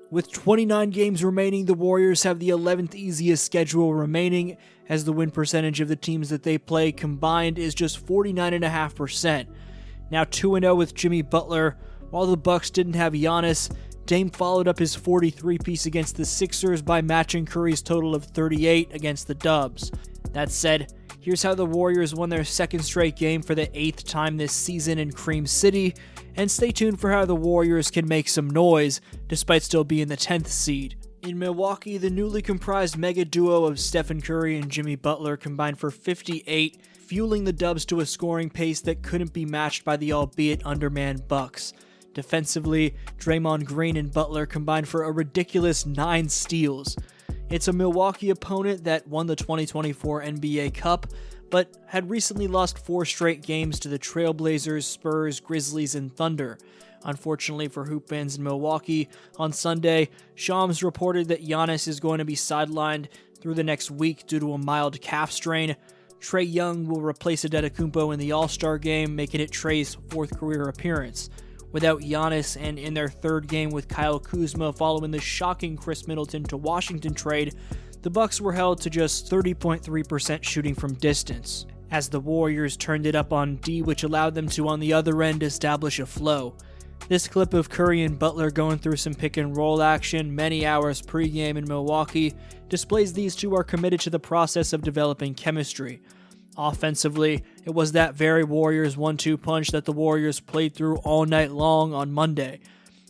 With 29 games remaining, the Warriors have the 11th easiest schedule remaining, as the win percentage of the teams that they play combined is just 49.5%. Now 2-0 with Jimmy Butler. While the Bucks didn't have Giannis, Dame followed up his 43-piece against the Sixers by matching Curry's total of 38 against the Dubs. That said, here's how the Warriors won their second straight game for the 8th time this season in Cream City, and stay tuned for how the Warriors can make some noise despite still being the 10th seed. In Milwaukee, the newly comprised mega duo of Stephen Curry and Jimmy Butler combined for 58, fueling the Dubs to a scoring pace that couldn't be matched by the albeit undermanned Bucks. Defensively, Draymond Green and Butler combined for a ridiculous 9 steals. It's a Milwaukee opponent that won the 2024 NBA Cup, but had recently lost 4 straight games to the Trailblazers, Spurs, Grizzlies, and Thunder. Unfortunately for hoop fans in Milwaukee, on Sunday, Shams reported that Giannis is going to be sidelined through the next week due to a mild calf strain. Trae Young will replace Antetokounmpo in the All-Star game, making it Trae's 4th career appearance. Without Giannis and in their 3rd game with Kyle Kuzma following the shocking Chris Middleton to Washington trade, the Bucks were held to just 30.3% shooting from distance, as the Warriors turned it up on D, which allowed them to, on the other end, establish a flow. This clip of Curry and Butler going through some pick and roll action many hours pregame in Milwaukee displays these two are committed to the process of developing chemistry. Offensively, it was that very Warriors 1-2 punch that the Warriors played through all night long on Monday.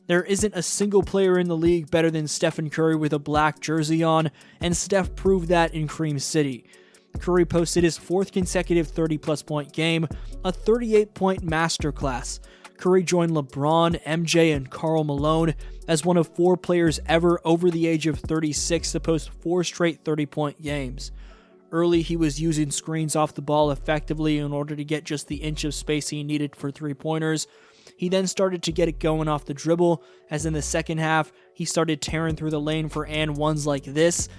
There isn't a single player in the league better than Stephen Curry with a black jersey on, and Steph proved that in Cream City. Curry posted his 4th consecutive 30-plus point game, a 38-point masterclass. Curry joined LeBron, MJ, and Karl Malone as one of 4 players ever over the age of 36 to post 4 straight 30-point games. Early, he was using screens off the ball effectively in order to get just the inch of space he needed for 3-pointers. He then started to get it going off the dribble, as in the second half, he started tearing through the lane for and ones like this.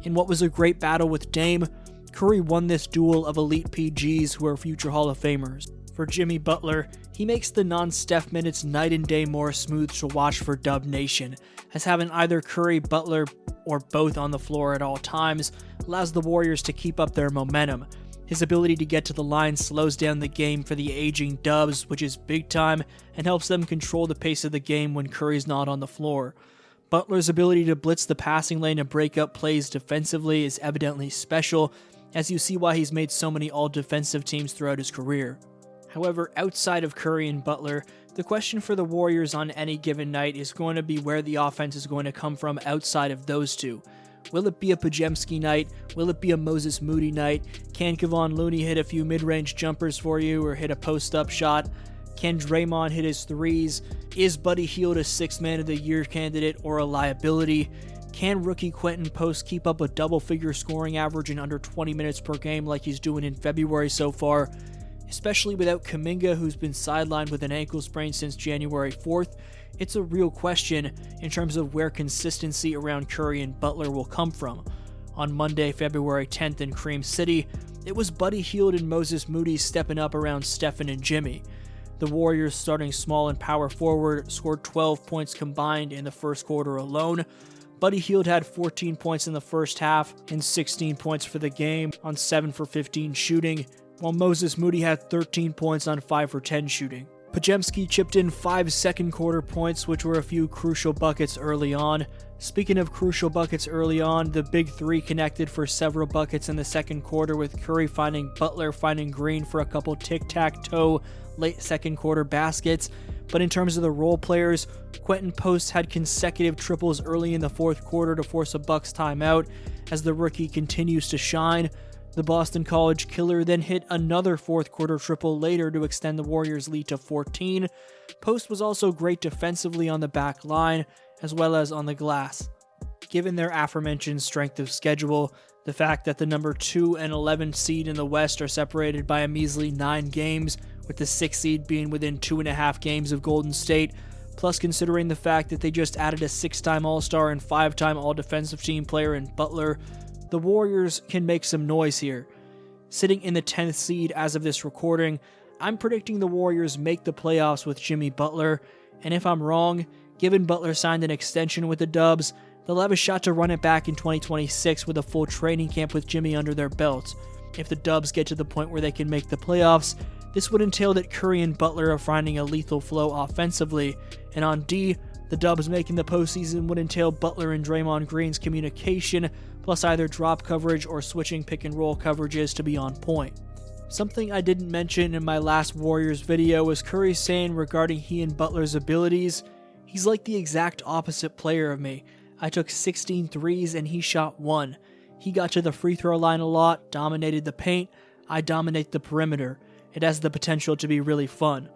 In what was a great battle with Dame, Curry won this duel of elite PGs who are future Hall of Famers. For Jimmy Butler, he makes the non-Steph minutes night and day more smooth to watch for Dub Nation, as having either Curry, Butler, or both on the floor at all times allows the Warriors to keep up their momentum. His ability to get to the line slows down the game for the aging Dubs, which is big time, and helps them control the pace of the game when Curry's not on the floor. Butler's ability to blitz the passing lane and break up plays defensively is evidently special, as you see why he's made so many all-defensive teams throughout his career. However, outside of Curry and Butler, the question for the Warriors on any given night is going to be where the offense is going to come from outside of those two. Will it be a Podziemski night? Will it be a Moses Moody night? Can Kevon Looney hit a few mid-range jumpers for you or hit a post-up shot? Can Draymond hit his threes? Is Buddy Hield a 6th Man of the Year candidate or a liability? Can rookie Quentin Post keep up a double-figure scoring average in under 20 minutes per game like he's doing in February so far? Especially without Kuminga, who's been sidelined with an ankle sprain since January 4th, it's a real question in terms of where consistency around Curry and Butler will come from. On Monday, February 10th in Cream City, it was Buddy Hield and Moses Moody stepping up around Stephen and Jimmy. The Warriors, starting small and power forward, scored 12 points combined in the first quarter alone. Buddy Hield had 14 points in the first half and 16 points for the game on 7 for 15 shooting, while Moses Moody had 13 points on 5 for 10 shooting. Podziemski chipped in 5 second quarter points, which were a few crucial buckets early on. Speaking of crucial buckets early on, the big three connected for several buckets in the second quarter, with Curry finding Butler, finding Green for a couple tic-tac-toe late second quarter baskets. But in terms of the role players, Quentin Post had consecutive triples early in the fourth quarter to force a Bucks timeout as the rookie continues to shine. The Boston College killer then hit another fourth quarter triple later to extend the Warriors' lead to 14. Post was also great defensively on the back line, as well as on the glass. Given their aforementioned strength of schedule, the fact that the number 2 and 11 seed in the West are separated by a measly 9 games, with the 6th seed being within 2.5 games of Golden State, plus considering the fact that they just added a 6-time All-Star and 5-time All-Defensive Team player in Butler, the Warriors can make some noise here. Sitting in the 10th seed as of this recording, I'm predicting the Warriors make the playoffs with Jimmy Butler, and if I'm wrong, Given Butler signed an extension with the Dubs, they'll have a shot to run it back in 2026 with a full training camp with Jimmy under their belts. If the Dubs get to the point where they can make the playoffs, this would entail that Curry and Butler are finding a lethal flow offensively, and on D, the Dubs making the postseason would entail Butler and Draymond Green's communication, plus either drop coverage or switching pick and roll coverages to be on point. Something I didn't mention in my last Warriors video was Curry saying regarding he and Butler's abilities, he's like the exact opposite player of me. I took 16 threes and he shot 1. He got to the free throw line a lot, dominated the paint, I dominate the perimeter. It has the potential to be really fun.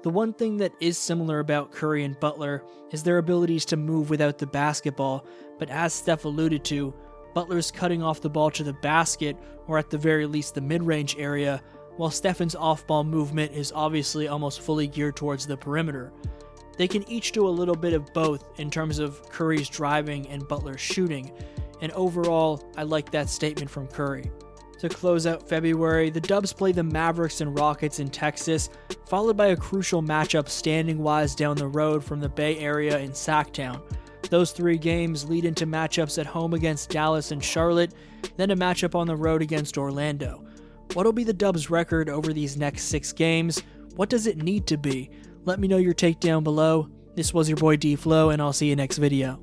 The one thing that is similar about Curry and Butler is their abilities to move without the basketball, but as Steph alluded to, Butler's cutting off the ball to the basket, or at the very least the mid-range area, while Stefan's off-ball movement is obviously almost fully geared towards the perimeter. They can each do a little bit of both in terms of Curry's driving and Butler's shooting, and overall, I like that statement from Curry. To close out February, the Dubs play the Mavericks and Rockets in Texas, followed by a crucial matchup standing-wise down the road from the Bay Area in Sacktown. Those 3 games lead into matchups at home against Dallas and Charlotte, then a matchup on the road against Orlando. What'll be the Dubs' record over these next 6 games? What does it need to be? Let me know your take down below. This was your boy DFlow, and I'll see you next video.